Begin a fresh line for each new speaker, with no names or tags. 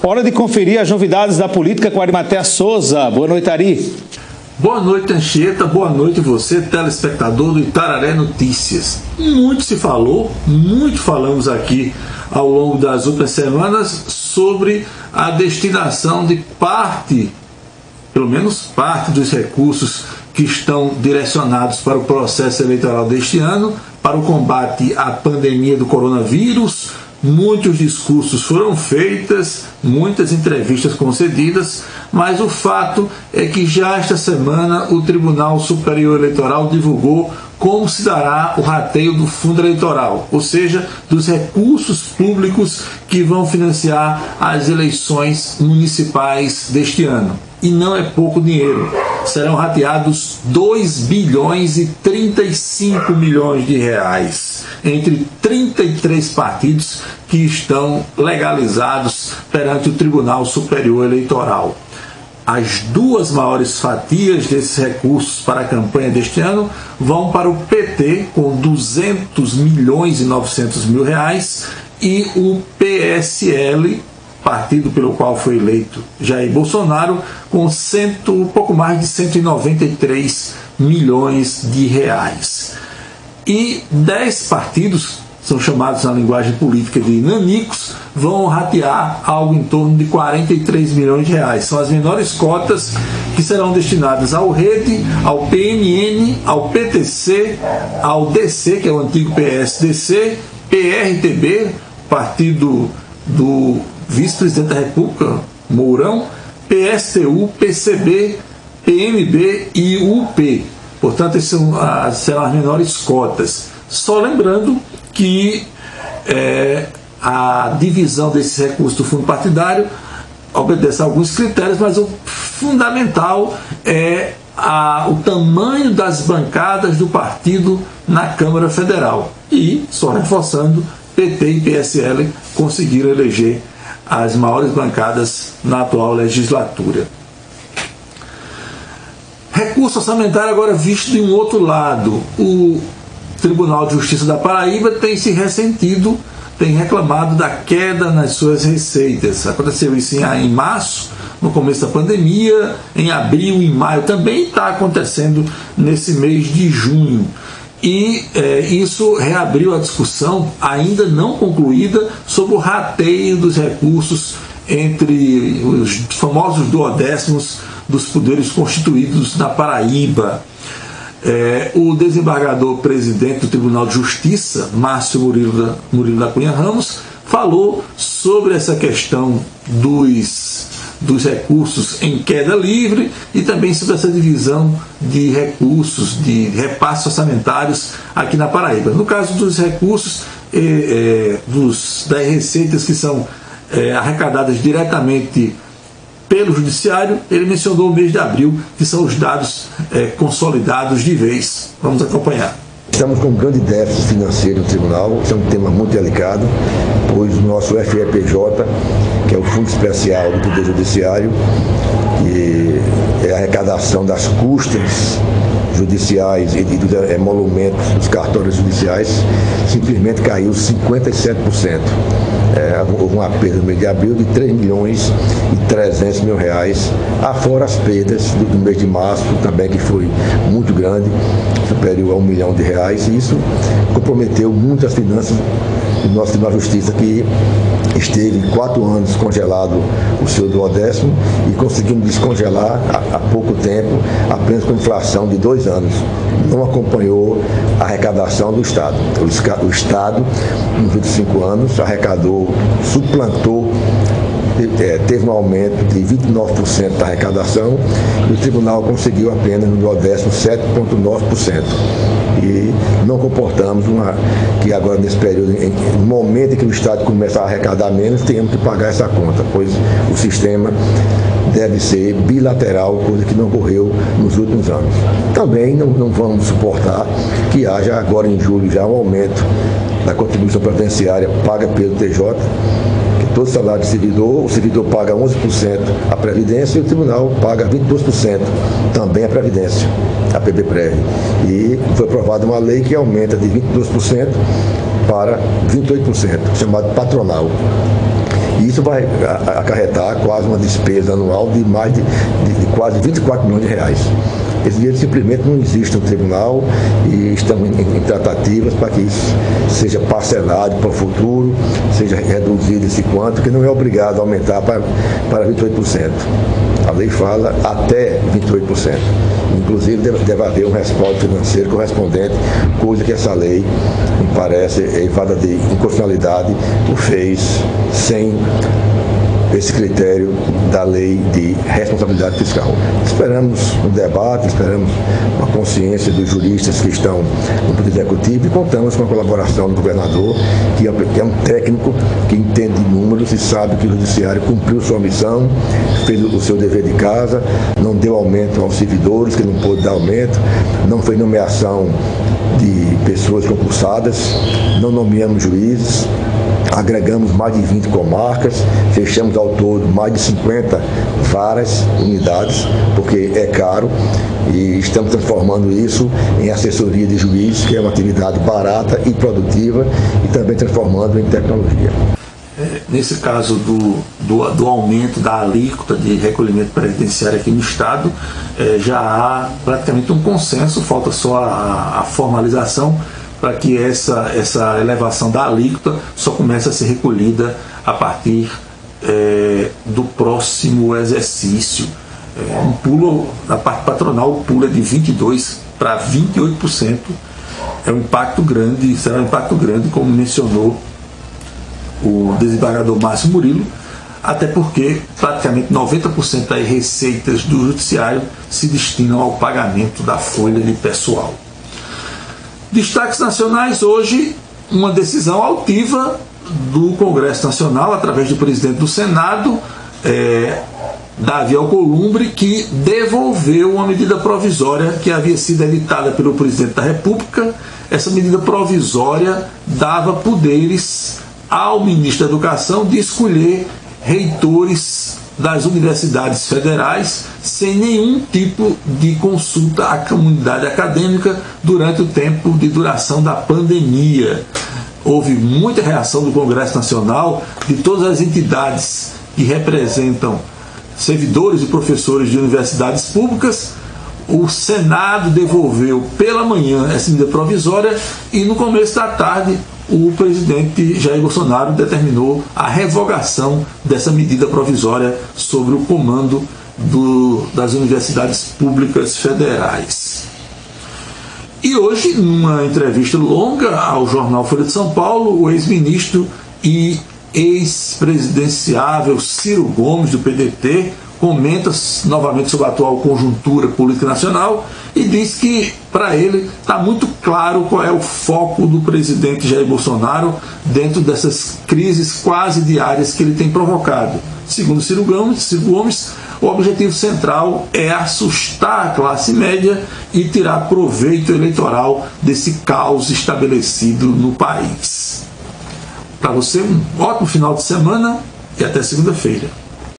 Hora de conferir as novidades da política com Arimatea Souza. Boa noite, Ari.
Boa noite, Anchieta. Boa noite você, telespectador do Itararé Notícias. Muito se falou, muito falamos aqui ao longo das últimas semanas sobre a destinação de parte, pelo menos parte dos recursos que estão direcionados para o processo eleitoral deste ano, para o combate à pandemia do coronavírus. Muitos discursos foram feitos, muitas entrevistas concedidas, mas o fato é que já esta semana o Tribunal Superior Eleitoral divulgou como se dará o rateio do fundo eleitoral, ou seja, dos recursos públicos que vão financiar as eleições municipais deste ano. E não é pouco dinheiro. Serão rateados 2 bilhões e 35 milhões de reais entre 33 partidos que estão legalizados perante o Tribunal Superior Eleitoral. As duas maiores fatias desses recursos para a campanha deste ano vão para o PT, com 200 milhões e 900 mil reais, e o PSL, partido pelo qual foi eleito Jair Bolsonaro, com pouco mais de 193 milhões de reais. E 10 partidos, são chamados na linguagem política de nanicos, vão ratear algo em torno de 43 milhões de reais. São as menores cotas que serão destinadas ao Rede, ao PMN, ao PTC, ao DC, que é o antigo PSDC, PRTB, partido do vice-presidente da República, Mourão, PSTU, PCB, PMB e UP. Portanto, essas serão as menores cotas. Só lembrando que a divisão desses recursos do fundo partidário obedece a alguns critérios, mas o fundamental é o tamanho das bancadas do partido na Câmara Federal. E, só reforçando, PT e PSL conseguiram eleger as maiores bancadas na atual legislatura. Recurso orçamentário agora visto de um outro lado. O Tribunal de Justiça da Paraíba tem se ressentido, tem reclamado da queda nas suas receitas. Aconteceu isso em março, no começo da pandemia, em abril, em maio, também está acontecendo nesse mês de junho. E isso reabriu a discussão, ainda não concluída, sobre o rateio dos recursos entre os famosos duodécimos dos poderes constituídos na Paraíba. O desembargador presidente do Tribunal de Justiça, Márcio Murilo da Cunha Ramos, falou sobre essa questão dos recursos em queda livre e também sobre essa divisão de recursos, de repasses orçamentários aqui na Paraíba. No caso dos recursos, das receitas que são arrecadadas diretamente pelo Judiciário, ele mencionou o mês de abril, que são os dados consolidados de vez. Vamos acompanhar.
Estamos com um grande déficit financeiro no Tribunal, isso é um tema muito delicado, pois o nosso FEPJ, que é o Fundo Especial do Poder Judiciário, que é a arrecadação das custas judiciais e dos emolumentos dos cartórios judiciais, simplesmente caiu 57%. Houve uma perda no mês de abril de 3 milhões e 300 mil reais, afora as perdas do mês de março também, que foi muito grande, superior a 1 milhão de reais, e isso comprometeu muito as finanças do nosso Tribunal de Justiça, que esteve 4 anos congelado o seu duodécimo e conseguimos descongelar há pouco tempo, apenas com inflação de 2 anos. Não acompanhou a arrecadação do Estado. O Estado, nos últimos 5 anos, arrecadou, suplantou, teve um aumento de 29% da arrecadação e o Tribunal conseguiu apenas no duodécimo 7,9%. E não comportamos que agora nesse período, no momento em que o Estado começar a arrecadar menos, tenhamos que pagar essa conta, pois o sistema deve ser bilateral, coisa que não ocorreu nos últimos anos. Também não vamos suportar que haja agora em julho já um aumento da contribuição previdenciária paga pelo TJ, que todo salário de servidor, o servidor paga 11% a Previdência e o Tribunal paga 22% também a Previdência, a PBPrev. E foi aprovada uma lei que aumenta de 22% para 28%, chamado patronal. E isso vai acarretar quase uma despesa anual de mais de quase 24 milhões de reais. Esse dinheiro simplesmente não existe no tribunal e estamos em tratativas para que isso seja parcelado para o futuro, seja reduzido esse quanto, que não é obrigado a aumentar para 28%. A lei fala até 28%. Inclusive deve haver um respaldo financeiro correspondente, coisa que essa lei, me parece, evada de inconstitucionalidade, o fez sem esse critério da lei de responsabilidade fiscal. Esperamos um debate, esperamos uma consciência dos juristas que estão no Poder Executivo e contamos com a colaboração do governador, que é um técnico que entende de números e sabe que o Judiciário cumpriu sua missão, fez o seu dever de casa, não deu aumento aos servidores, que não pôde dar aumento, não fez nomeação de pessoas concursadas, não nomeamos juízes, agregamos mais de 20 comarcas, fechamos ao todo mais de 50 varas, unidades, porque é caro, e estamos transformando isso em assessoria de juiz, que é uma atividade barata e produtiva, e também transformando em tecnologia.
Nesse caso do aumento da alíquota de recolhimento previdenciário aqui no Estado, já há praticamente um consenso, falta só a formalização, para que essa elevação da alíquota só comece a ser recolhida a partir do próximo exercício. Um pulo, na parte patronal, o pulo é de 22% para 28%. É um impacto grande, será um impacto grande, como mencionou o desembargador Márcio Murilo, até porque praticamente 90% das receitas do Judiciário se destinam ao pagamento da folha de pessoal. Destaques nacionais hoje, uma decisão altiva do Congresso Nacional, através do presidente do Senado, Davi Alcolumbre, que devolveu uma medida provisória que havia sido editada pelo presidente da República. Essa medida provisória dava poderes ao ministro da Educação de escolher reitores das universidades federais sem nenhum tipo de consulta à comunidade acadêmica durante o tempo de duração da pandemia. Houve muita reação do Congresso Nacional, de todas as entidades que representam servidores e professores de universidades públicas. O Senado devolveu pela manhã essa medida provisória e no começo da tarde o presidente Jair Bolsonaro determinou a revogação dessa medida provisória sobre o comando das universidades públicas federais. E hoje, numa entrevista longa ao jornal Folha de São Paulo, o ex-ministro e ex-presidenciável Ciro Gomes, do PDT, comenta novamente sobre a atual conjuntura política nacional e diz que, para ele, está muito claro qual é o foco do presidente Jair Bolsonaro dentro dessas crises quase diárias que ele tem provocado. Segundo Ciro Gomes, o objetivo central é assustar a classe média e tirar proveito eleitoral desse caos estabelecido no país. Para você, um ótimo final de semana e até segunda-feira.